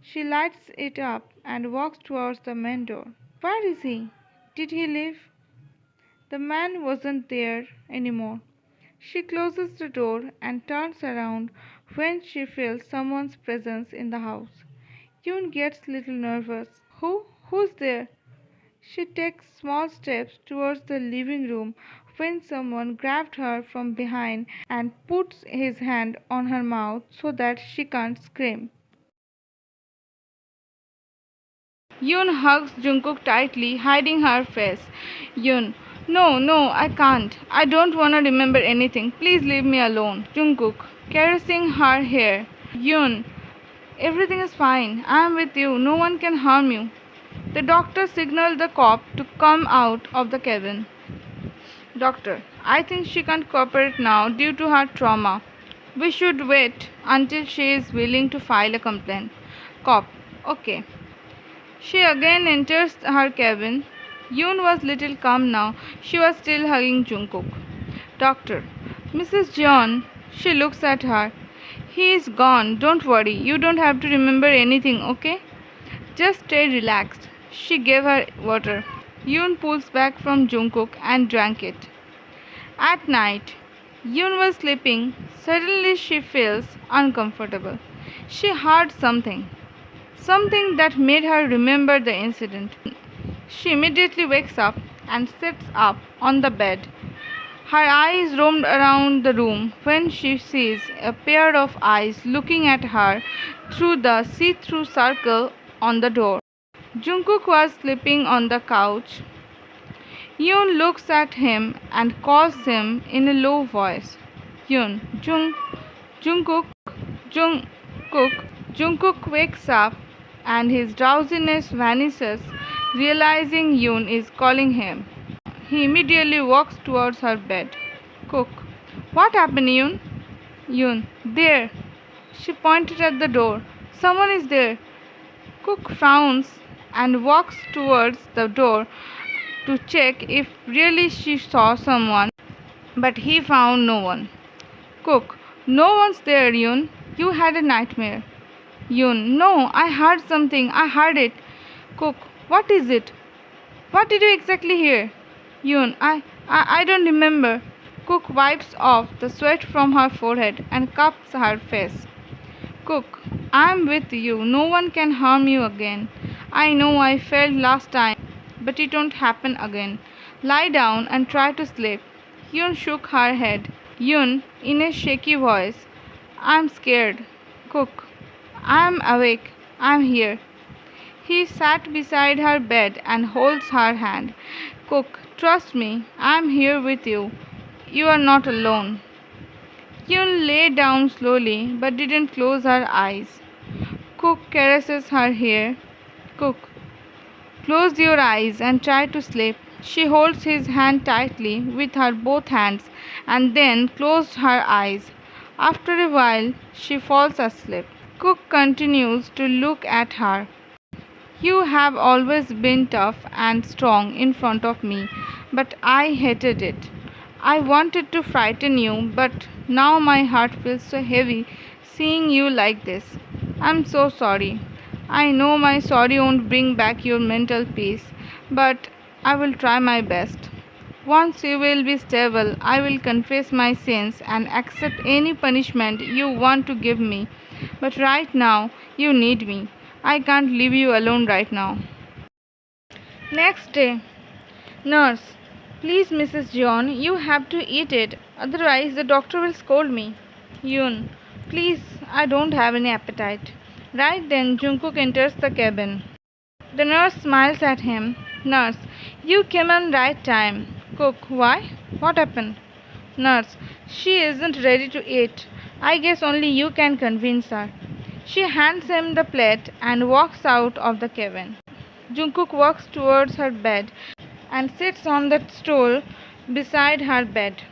She lights it up and walks towards the main door. Where is he? Did he leave? The man wasn't there anymore. She closes the door and turns around when she feels someone's presence in the house. Yoon gets little nervous. Who's there? She takes small steps towards the living room when someone grabbed her from behind and puts his hand on her mouth so that she can't scream. Yoon hugs Jungkook tightly, hiding her face. Yoon, no, I can't. I don't want to remember anything. Please leave me alone. Jungkook, caressing her hair. Yoon, everything is fine. I am with you. No one can harm you. The doctor signaled the cop to come out of the cabin. Doctor, I think she can't cooperate now due to her trauma. We should wait until she is willing to file a complaint. Cop, okay. She again enters her cabin. Yoon was little calm now. She was still hugging Jungkook. Doctor, Mrs. Jeon, she looks at her. He is gone. Don't worry. You don't have to remember anything, okay? Just stay relaxed. She gave her water. Yoon pulls back from Jungkook and drank it. At night, Yoon was sleeping. Suddenly she feels uncomfortable. She heard something. Something that made her remember the incident. She immediately wakes up and sits up on the bed. Her eyes roamed around the room when she sees a pair of eyes looking at her through the see-through circle on the door. Jungkook was sleeping on the couch. Yoon looks at him and calls him in a low voice. Yoon, Jungkook, Jungkook. Jungkook wakes up and his drowsiness vanishes, realizing Yoon is calling him. He immediately walks towards her bed. Cook, what happened, Yoon? Yoon, there. She pointed at the door. Someone is there. Cook frowns and walks towards the door to check if really she saw someone, but he found no one. Cook, no one's there, Yoon. You had a nightmare. Yoon, no, I heard something. I heard it. Cook, what is it? What did you exactly hear? Yoon, I don't remember. Cook wipes off the sweat from her forehead and cups her face. Cook, I'm with you. No one can harm you again. I know I failed last time, but it won't happen again. Lie down and try to sleep. Yoon shook her head. Yoon, in a shaky voice, I'm scared. Cook, I'm awake. I'm here. He sat beside her bed and holds her hand. Cook, trust me, I'm here with you. You are not alone. Yoon lay down slowly but didn't close her eyes. Cook caresses her hair. Cook, close your eyes and try to sleep. She holds his hand tightly with her both hands and then closed her eyes. After a while, she falls asleep. Cook continues to look at her. You have always been tough and strong in front of me, but I hated it. I wanted to frighten you, but now my heart feels so heavy seeing you like this. I'm so sorry. I know my sorry won't bring back your mental peace, but I will try my best. Once you will be stable, I will confess my sins and accept any punishment you want to give me. But right now, you need me. I can't leave you alone right now. Next day. Nurse, please, Mrs. John, you have to eat it. Otherwise, the doctor will scold me. Yoon, please, I don't have any appetite. Right then, Jungkook enters the cabin. The nurse smiles at him. Nurse, you came on right time. Cook, why? What happened? Nurse, she isn't ready to eat. I guess only you can convince her. She hands him the plate and walks out of the cabin. Jungkook walks towards her bed and sits on the stool beside her bed.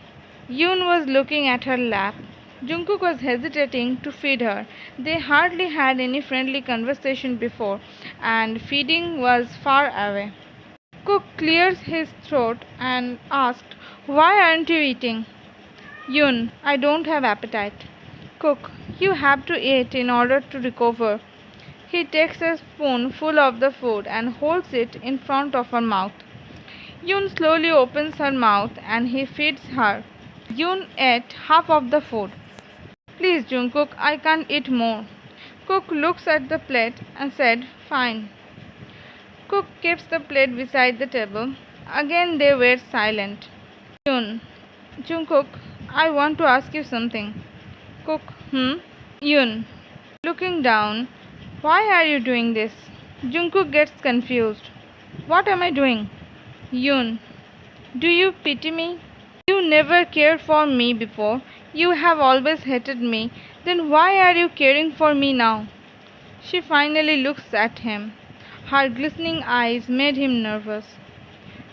Yoon was looking at her lap. Jungkook was hesitating to feed her. They hardly had any friendly conversation before, and feeding was far away. Cook clears his throat and asked, why aren't you eating? Yoon, I don't have appetite. Cook, you have to eat in order to recover. He takes a spoon full of the food and holds it in front of her mouth. Yoon slowly opens her mouth and he feeds her. Yoon ate half of the food. Please, Jungkook, I can't eat more. Cook looks at the plate and said, Fine. Cook keeps the plate beside the table. Again they were silent. Yoon, Jungkook, I want to ask you something. Cook, Yoon, looking down, why are you doing this? Jungkook gets confused. What am I doing? Yoon, do you pity me? You never cared for me before. You have always hated me. Then why are you caring for me now? She finally looks at him. Her glistening eyes made him nervous.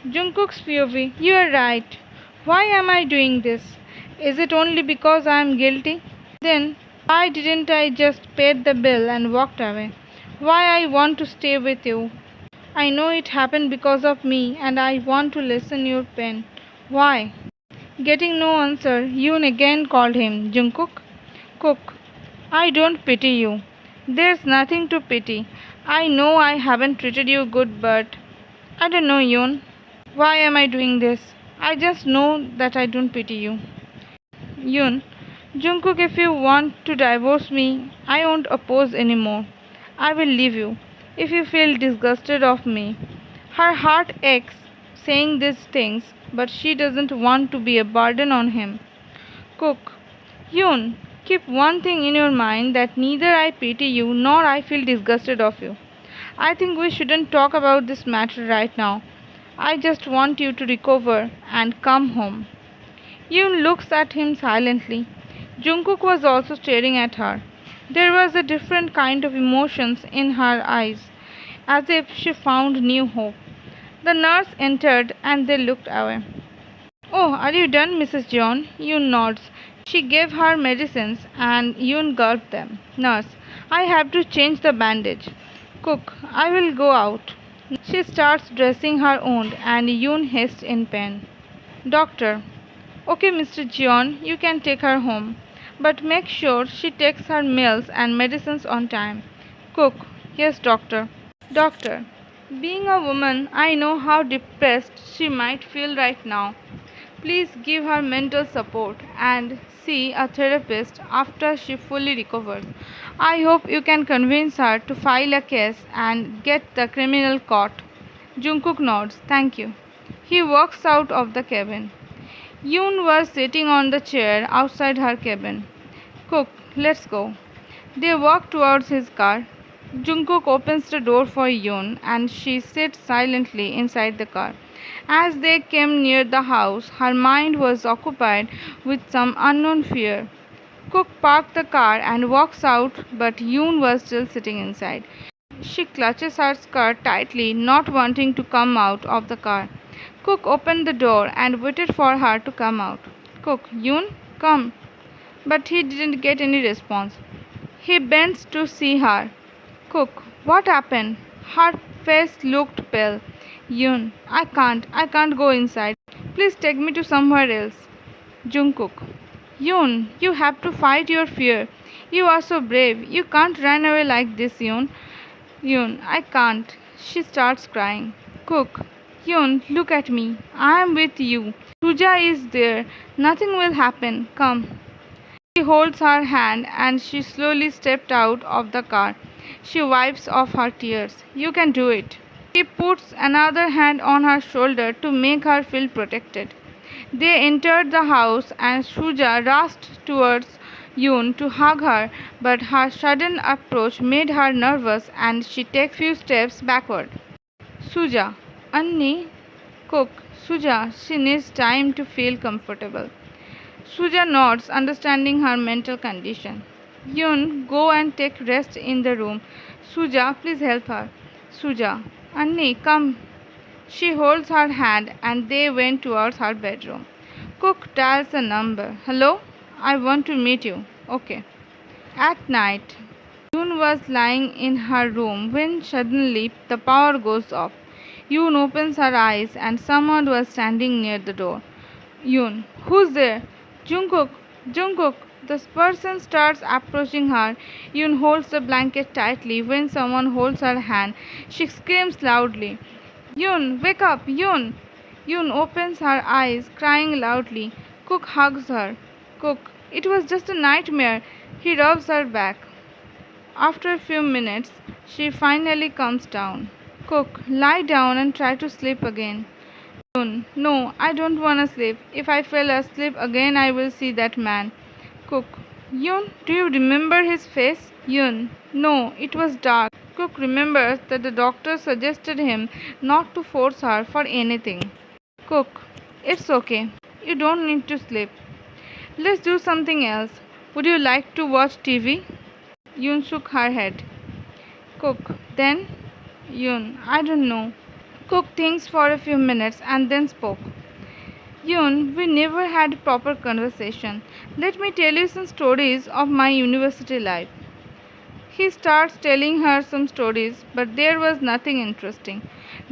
Jungkook's POV, you are right. Why am I doing this? Is it only because I am guilty? Then why didn't I just pay the bill and walked away? Why I want to stay with you? I know it happened because of me and I want to lessen your pain. Why? Getting no answer, Yoon again called him. Jungkook? Cook, I don't pity you. There's nothing to pity. I know I haven't treated you good, but I don't know, Yoon. Why am I doing this? I just know that I don't pity you. Yoon, Jungkook, if you want to divorce me, I won't oppose anymore. I will leave you if you feel disgusted of me. Her heart aches saying these things, but she doesn't want to be a burden on him. Cook, Yoon, keep one thing in your mind that neither I pity you nor I feel disgusted of you. I think we shouldn't talk about this matter right now. I just want you to recover and come home. Yoon looks at him silently. Jungkook was also staring at her. There was a different kind of emotions in her eyes, as if she found new hope. The nurse entered and they looked away. Oh, are you done, Mrs. Jeon? Yoon nods. She gave her medicines and Yoon gulped them. Nurse, I have to change the bandage. Cook, I will go out. She starts dressing her wound and Yoon hissed in pain. Doctor, okay, Mr. Jeon, you can take her home. But make sure she takes her meals and medicines on time. Cook, yes, doctor. Doctor, being a woman, I know how depressed she might feel right now. Please give her mental support and see a therapist after she fully recovers. I hope you can convince her to file a case and get the criminal caught. Jungkook nods. Thank you. He walks out of the cabin. Yoon was sitting on the chair outside her cabin. Cook, let's go. They walk towards his car. Jungkook opens the door for Yoon and she sits silently inside the car. As they came near the house, her mind was occupied with some unknown fear. Cook parked the car and walks out, but Yoon was still sitting inside. She clutches her skirt tightly, not wanting to come out of the car. Cook opened the door and waited for her to come out. Cook, Yoon, come. But he didn't get any response. He bends to see her. Cook, what happened? Her face looked pale. Yoon, I can't go inside. Please take me to somewhere else. Jungkook, Yoon, you have to fight your fear. You are so brave. You can't run away like this, Yoon. Yoon, I can't. She starts crying. Cook, Yoon, look at me. I am with you. Suja is there. Nothing will happen. Come. He holds her hand and she slowly stepped out of the car. She wipes off her tears. You can do it. He puts another hand on her shoulder to make her feel protected. They entered the house and Suja rushed towards Yoon to hug her, but her sudden approach made her nervous and she takes few steps backward. Suja, Annie, Cook, Suja, she needs time to feel comfortable. Suja nods, understanding her mental condition. Yoon, go and take rest in the room. Suja, please help her. Suja, Annie, come. She holds her hand and they went towards her bedroom. Cook dials a number. Hello? I want to meet you. Okay. At night, Yoon was lying in her room when suddenly the power goes off. Yoon opens her eyes and someone was standing near the door. Yoon, who's there? Jungkook, Jungkook, The person starts approaching her. Yoon holds the blanket tightly. When someone holds her hand, she screams loudly. Yoon, wake up, Yoon! Yoon opens her eyes, crying loudly. Cook hugs her. Cook, it was just a nightmare. He rubs her back. After a few minutes, she finally comes down. Cook, lie down and try to sleep again. Yoon, no, I don't want to sleep. If I fell asleep again, I will see that man. Cook, Yoon, do you remember his face? Yoon, no, it was dark. Cook remembers that the doctor suggested him not to force her for anything. Cook, it's okay. You don't need to sleep. Let's do something else. Would you like to watch TV? Yoon shook her head. Cook, then? Yoon, I don't know. Cook thinks for a few minutes and then spoke. Yoon, we never had proper conversation. Let me tell you some stories of my university life. He starts telling her some stories, but there was nothing interesting.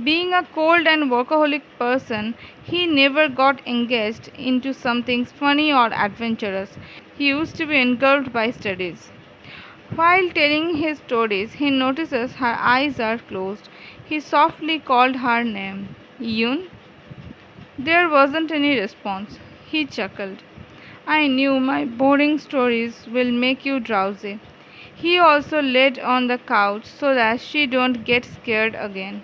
Being a cold and workaholic person, he never got engaged into something funny or adventurous. He used to be engulfed by studies. While telling his stories, he notices her eyes are closed. He softly called her name. Yoon? There wasn't any response. He chuckled. I knew my boring stories will make you drowsy. He also laid on the couch so that she don't get scared again.